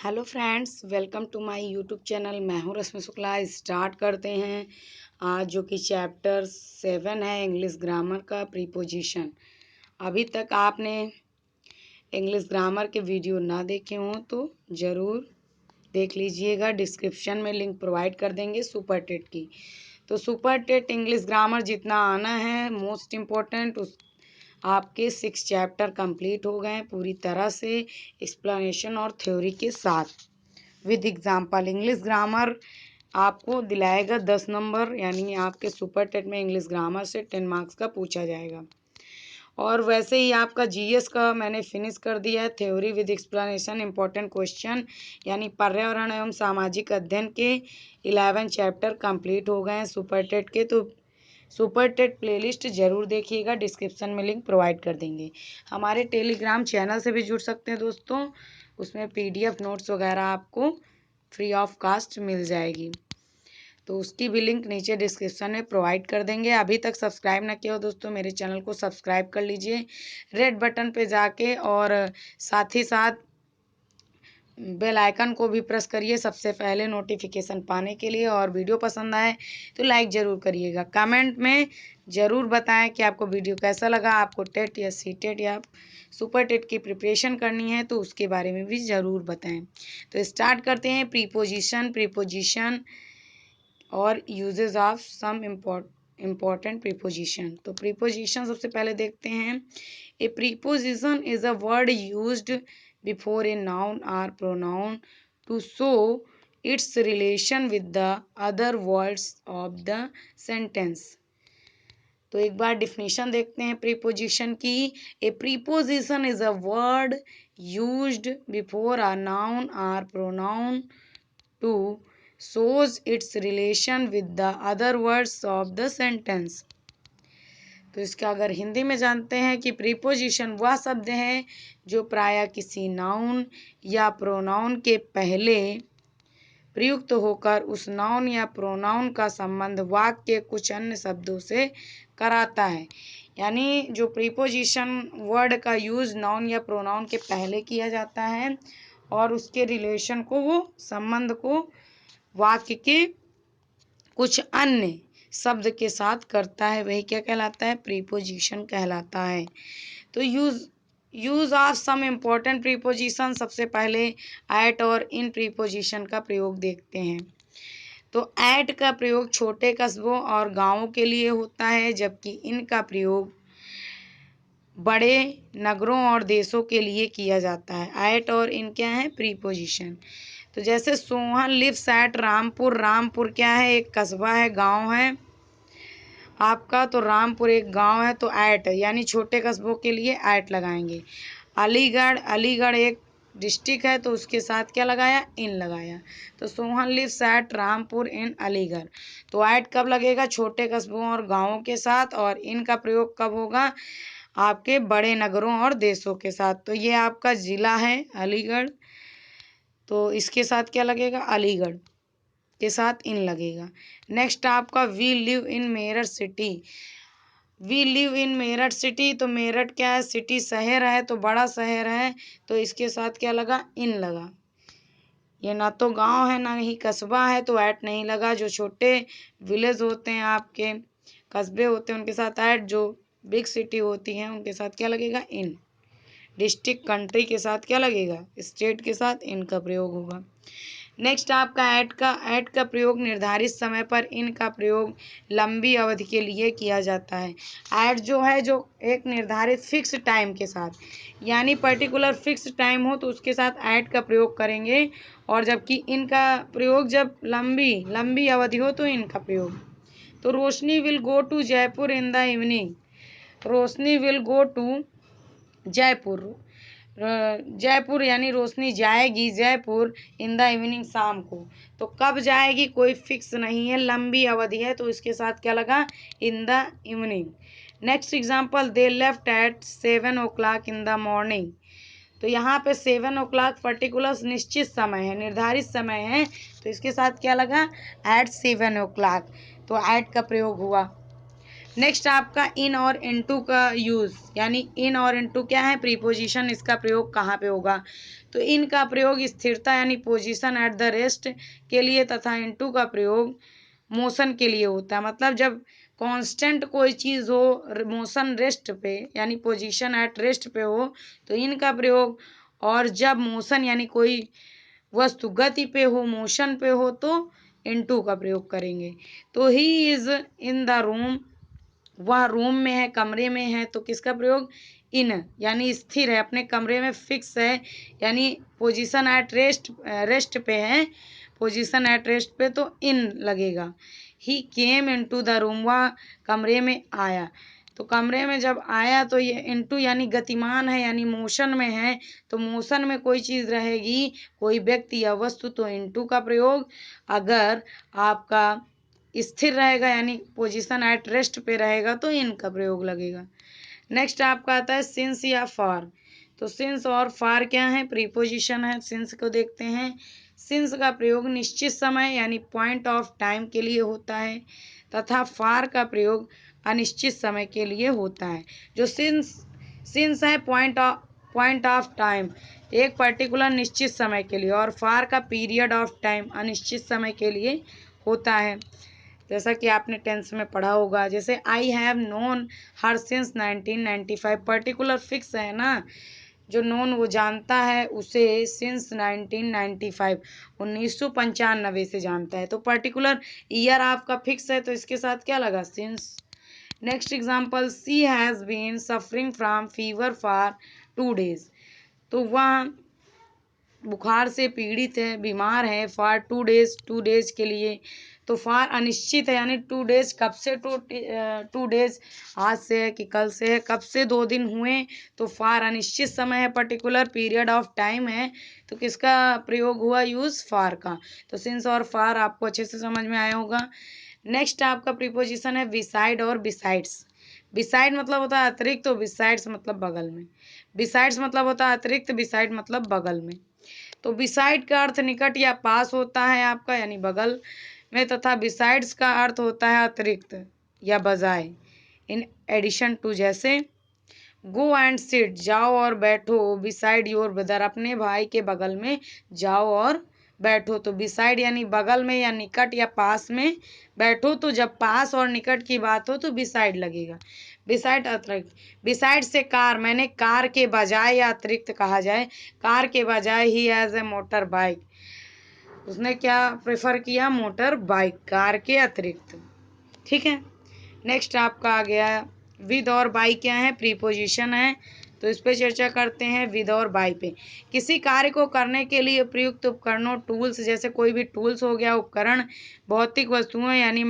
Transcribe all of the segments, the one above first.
Hello friends, welcome to my YouTube channel. मैं हूं रश्मि Shukla. Start करते हैं आज जो कि चैप्टर 7 है इंग्लिश ग्रामर का प्रीपोजिशन। अभी तक आपने इंग्लिश ग्रामर के वीडियो ना देखे हों तो ज़रूर देख लीजिएगा। डिस्क्रिप्शन में लिंक प्रोवाइड कर देंगे सुपर टेट की। तो सुपर टेट इंग्लिश ग्रामर जितना आना है मोस्ट इम्पोर्टेंट उस आपके 6 चैप्टर कंप्लीट हो गए हैं पूरी तरह से, एक्सप्लेनेशन और थ्योरी के साथ विद एग्जाम्पल। इंग्लिश ग्रामर आपको दिलाएगा 10 नंबर, यानी आपके सुपर टेट में इंग्लिश ग्रामर से 10 मार्क्स का पूछा जाएगा। और वैसे ही आपका जीएस का मैंने फिनिश कर दिया है। Theory with explanation important question यानी पर्यावरण एवं सामाजिक अध्ययन के 11 चैप्टर कंप्लीट हो गए हैं सुपर टेट के। तो सुपर टेट प्लेलिस्ट ज़रूर देखिएगा, डिस्क्रिप्शन में लिंक प्रोवाइड कर देंगे। हमारे टेलीग्राम चैनल से भी जुड़ सकते हैं दोस्तों, उसमें पीडीएफ नोट्स वगैरह आपको फ्री ऑफ कास्ट मिल जाएगी। तो उसकी भी लिंक नीचे डिस्क्रिप्शन में प्रोवाइड कर देंगे। अभी तक सब्सक्राइब ना किया हो दोस्तों, मेरे चैनल को सब्सक्राइब कर लीजिए रेड बटन पे जाके, और साथ ही साथ बेल आइकन को भी प्रेस करिए सबसे पहले नोटिफिकेशन पाने के लिए। और वीडियो पसंद आए तो लाइक ज़रूर करिएगा। कमेंट में ज़रूर बताएं कि आपको वीडियो कैसा लगा। आपको टेट या सी टेट या सुपर टेट की प्रिपरेशन करनी है तो उसके बारे में भी ज़रूर बताएं। तो स्टार्ट करते हैं प्रीपोजिशन और uses of some important preposition. तो प्रीपोजिशन सबसे पहले देखते हैं। A preposition is a word used before a noun और pronoun to show its relation with the other words of the sentence. तो एक बार डिफिनीशन देखते हैं प्रीपोजिशन की। A preposition is a word used before a noun और pronoun to shows its relation with the other words of the sentence। तो इसका अगर हिंदी में जानते हैं कि प्रीपोजिशन वह शब्द है जो प्रायः किसी नाउन या प्रोनाउन के पहले प्रयुक्त होकर उस नाउन या प्रोनाउन का संबंध वाक्य के कुछ अन्य शब्दों से कराता है। यानी जो प्रीपोजिशन वर्ड का यूज़ नाउन या प्रोनाउन के पहले किया जाता है और उसके रिलेशन को, वो संबंध को वाक्य के कुछ अन्य शब्द के साथ करता है, वही क्या कहलाता है? प्रीपोजिशन कहलाता है। तो use of some important preposition, सबसे पहले एट और इन प्रीपोजिशन का प्रयोग देखते हैं। तो एट का प्रयोग छोटे कस्बों और गांवों के लिए होता है, जबकि इन का प्रयोग बड़े नगरों और देशों के लिए किया जाता है। एट और इन क्या है? प्रीपोजिशन। तो जैसे सोहन लिव्स एट रामपुर। रामपुर क्या है? एक कस्बा है, गांव है आपका। तो रामपुर एक गांव है, तो एट यानी छोटे कस्बों के लिए एट लगाएंगे। अलीगढ़, अलीगढ़ एक डिस्ट्रिक्ट है, तो उसके साथ क्या लगाया? इन लगाया। तो सोहन लिव्स एट रामपुर इन अलीगढ़। तो एट कब लगेगा? छोटे कस्बों और गाँवों के साथ। और इन का प्रयोग कब होगा? आपके बड़े नगरों और देशों के साथ। तो ये आपका ज़िला है अलीगढ़, तो इसके साथ क्या लगेगा? अलीगढ़ के साथ इन लगेगा। नेक्स्ट आपका we live in Meerut city. We live in Meerut city, तो मेरठ क्या है? सिटी शहर है, तो बड़ा शहर है, तो इसके साथ क्या लगा? इन लगा। ये ना तो गांव है ना ही कस्बा है, तो ऐट नहीं लगा। जो छोटे विलेज होते हैं आपके, कस्बे होते हैं, उनके साथ ऐट। जो बिग सिटी होती हैं उनके साथ क्या लगेगा? इन। डिस्ट्रिक्ट, कंट्री के साथ क्या लगेगा? स्टेट के साथ इन का प्रयोग होगा। नेक्स्ट आपका ऐट का प्रयोग निर्धारित समय पर, इन का प्रयोग लंबी अवधि के लिए किया जाता है। ऐट जो है, जो एक निर्धारित फिक्स टाइम के साथ, यानी पर्टिकुलर फिक्स टाइम हो तो उसके साथ ऐट का प्रयोग करेंगे। और जबकि इनका प्रयोग जब लंबी अवधि हो तो इनका प्रयोग। तो Roshni will go to Jaipur in the evening. Roshni will go to Jaipur, Jaipur यानी रोशनी जाएगी जयपुर इन द इवनिंग, शाम को। तो कब जाएगी कोई फिक्स नहीं है, लंबी अवधि है, तो इसके साथ क्या लगा? इन the evening. Next example, they left eight 7 o'clock in the morning. तो यहाँ पे 7 o'clock पर्टिकुलर निश्चित समय है, निर्धारित समय है, तो इसके साथ क्या लगा? Eight 7 o'clock। तो एट का प्रयोग हुआ। नेक्स्ट आपका इन और इनटू का यूज, यानी इन और इनटू क्या है, प्रीपोजिशन, इसका प्रयोग कहाँ पे होगा। तो इन का प्रयोग स्थिरता यानी पोजीशन एट द रेस्ट के लिए तथा इनटू का प्रयोग मोशन के लिए होता है। मतलब जब कांस्टेंट कोई चीज़ हो मोशन रेस्ट पे यानी पोजीशन एट रेस्ट पे हो तो इनका प्रयोग, और जब मोशन यानी कोई वस्तु गति पे हो मोशन पे हो तो इनटू का प्रयोग करेंगे। तो he is in the room, वह रूम में है, कमरे में है, तो किसका प्रयोग, इन, यानी स्थिर है, अपने कमरे में फिक्स है, यानी पोजीशन एट रेस्ट, रेस्ट पे है, पोजीशन एट रेस्ट पे तो इन लगेगा। ही केम इनटू द रूम, वह कमरे में आया, तो कमरे में जब आया तो ये इनटू यानी गतिमान है, यानी मोशन में है, तो मोशन में कोई चीज़ रहेगी, कोई व्यक्ति या वस्तु, तो इनटू का प्रयोग। अगर आपका स्थिर रहेगा यानी पोजीशन एट रेस्ट पे रहेगा तो इन का प्रयोग लगेगा। नेक्स्ट आपका आता है सिंस या फॉर। तो सिंस और फॉर क्या है, प्रीपोजिशन है। सिंस को देखते हैं। सिंस का प्रयोग निश्चित समय यानी पॉइंट ऑफ टाइम के लिए होता है तथा फॉर का प्रयोग अनिश्चित समय के लिए होता है। जो सिंस है पॉइंट ऑफ टाइम, एक पर्टिकुलर निश्चित समय के लिए, और फॉर का पीरियड ऑफ टाइम अनिश्चित समय के लिए होता है। जैसा कि आपने टेंस में पढ़ा होगा, जैसे I have known her since 1995, particular fix है ना, जो नोन वो जानता है उसे सिंस 1995 1995 से जानता है, तो पर्टिकुलर ईयर आपका फिक्स है तो इसके साथ क्या लगा, since. Next example, she has been suffering from fever for 2 days, तो वह बुखार से पीड़ित है, बीमार है, फॉर 2 days 2 days के लिए, तो फॉर अनिश्चित है, यानी 2 days कब से, 2 days आज से है कि कल से है, कब से 2 दिन हुए, तो फॉर अनिश्चित समय है, पर्टिकुलर पीरियड ऑफ टाइम है, तो किसका प्रयोग हुआ, यूज फॉर का। तो सिंस और फॉर आपको अच्छे से समझ में आया होगा। नेक्स्ट आपका प्रीपोजिशन है बिसाइड और बिसाइड्स। बिसाइड मतलब होता है अतिरिक्त, तो बिसाइड्स मतलब बगल में। बिसाइड्स मतलब होता है अतिरिक्त, बिसाइड मतलब बगल में। तो बिसाइड का अर्थ निकट या पास होता है आपका, यानी बगल में, तथा बिसाइड्स का अर्थ होता है अतिरिक्त या बजाय, इन एडिशन टू। जैसे गो एंड सिट, जाओ और बैठो, बिसाइड योर ब्रदर, अपने भाई के बगल में जाओ और बैठो, तो बिसाइड यानी बगल में या निकट या पास में बैठो, तो जब पास और निकट की बात हो तो बिसाइड लगेगा। बिसाइड अतिरिक्त, बिसाइड से कार, मैंने कार के बजाय या अतिरिक्त कहा जाए, कार के बजाय ही एज ए मोटर बाइक, उसने क्या प्रेफर किया, मोटर बाइक, कार के अतिरिक्त। ठीक है। नेक्स्ट आपका आ गया विद और बाय, क्या है, प्रीपोजिशन है, तो इस पे चर्चा करते हैं। विद और बाय पे, किसी कार्य को करने के लिए प्रयुक्त उपकरणों, टूल्स, जैसे कोई भी टूल्स हो गया, उपकरण, भौतिक वस्तुएं यानी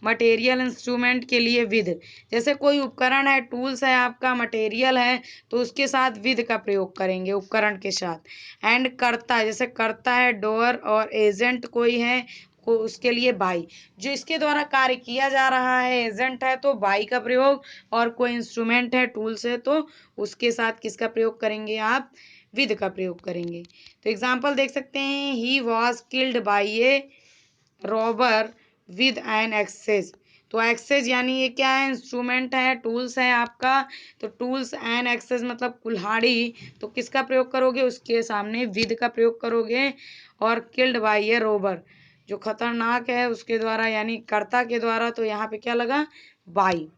मटेरियल इंस्ट्रूमेंट के लिए विद, जैसे कोई उपकरण है, टूल्स है आपका, मटेरियल है, तो उसके साथ विद का प्रयोग करेंगे, उपकरण के साथ। एंड करता, जैसे करता है, डोअर, और एजेंट कोई है को उसके लिए बाई, जो इसके द्वारा कार्य किया जा रहा है, एजेंट है तो बाई का प्रयोग, और कोई इंस्ट्रूमेंट है, टूल्स है, तो उसके साथ किसका प्रयोग करेंगे आप, विद का प्रयोग करेंगे। तो एग्जाम्पल देख सकते हैं, he was killed by a robber with an axes, तो एक्सेस यानी ये क्या है, इंस्ट्रूमेंट है, टूल्स है आपका, तो टूल्स एंड एक्सेस मतलब कुल्हाड़ी, तो किसका प्रयोग करोगे, उसके सामने विद का प्रयोग करोगे। और किल्ड बाय ए रोबर, जो खतरनाक है उसके द्वारा यानी कर्ता के द्वारा, तो यहाँ पे क्या लगा, by.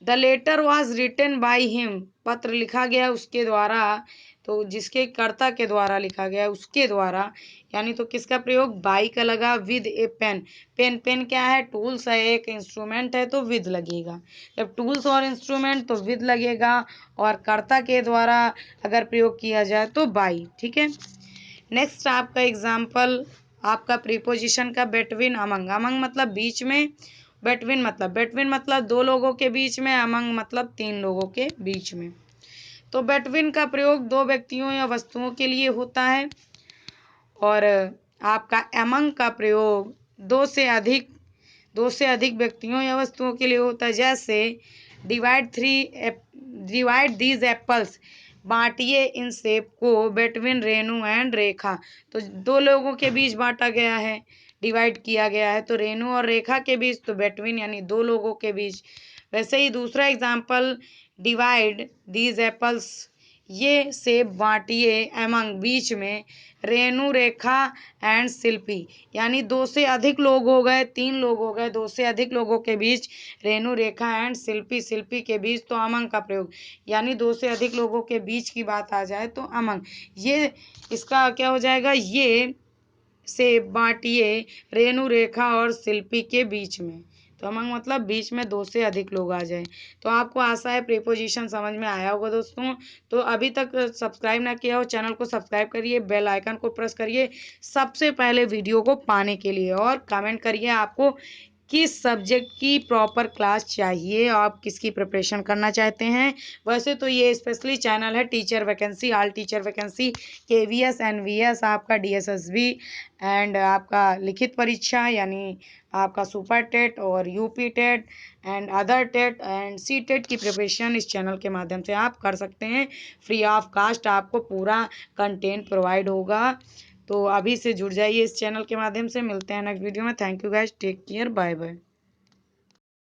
The letter was written by him, पत्र लिखा गया उसके द्वारा, तो जिसके कर्ता के द्वारा लिखा गया उसके द्वारा, यानी तो किसका प्रयोग, बाई का लगा। With a pen, pen, pen क्या है, टूल्स है, एक इंस्ट्रूमेंट है, तो विद लगेगा। जब टूल्स और इंस्ट्रूमेंट तो विद लगेगा, और कर्ता के द्वारा अगर प्रयोग किया जाए तो बाई। ठीक है। नेक्स्ट आपका एग्जाम्पल आपका प्रीपोजिशन का बिटवीन, अमंग, अमंग मतलब बीच में, बिटवीन मतलब दो लोगों के बीच में, अमंग मतलब 3 लोगों के बीच में। तो बिटवीन का प्रयोग 2 व्यक्तियों या वस्तुओं के लिए होता है, और आपका अमंग का प्रयोग 2 से अधिक व्यक्तियों या वस्तुओं के लिए होता है। जैसे डिवाइड दीज एप्पल्स, बांटिए इन सेब को, बिटवीन रेनू एंड रेखा, तो 2 लोगों के बीच बांटा गया है, डिवाइड किया गया है, तो रेणु और रेखा के बीच तो बिटवीन यानी दो लोगों के बीच। वैसे ही दूसरा एग्जाम्पल, डिवाइड दीज एप्पल्स, ये सेब बांटिए एमंग बीच में रेणु रेखा एंड शिल्पी, यानी दो से अधिक लोग हो गए, तीन लोग हो गए, दो से अधिक लोगों के बीच रेणु रेखा एंड शिल्पी, शिल्पी के बीच तो अमंग का प्रयोग, यानी दो से अधिक लोगों के बीच की बात आ जाए तो अमंग। ये इसका क्या हो जाएगा, ये से बांटिए रेणु रेखा और शिल्पी के बीच में, तो अमंग मतलब बीच में दो से अधिक लोग आ जाए। तो आपको आशा है प्रीपोजिशन समझ में आया होगा दोस्तों। तो अभी तक सब्सक्राइब ना किया हो चैनल को सब्सक्राइब करिए, बेल आइकन को प्रेस करिए सबसे पहले वीडियो को पाने के लिए, और कमेंट करिए आपको किस सब्जेक्ट की प्रॉपर क्लास चाहिए, आप किसकी प्रिपरेशन करना चाहते हैं। वैसे तो ये स्पेशली चैनल है teacher vacancy, all teacher vacancy, KVS NVS, आपका DSSB एंड आपका लिखित परीक्षा यानी आपका सुपर टेट और UP TET and other TET and C TET की प्रिपरेशन इस चैनल के माध्यम से आप कर सकते हैं। फ्री ऑफ कास्ट आपको पूरा कंटेंट प्रोवाइड होगा। तो अभी से जुड़ जाइए इस चैनल के माध्यम से। मिलते हैं नेक्स्ट वीडियो में। Thank you guys, take care, bye bye.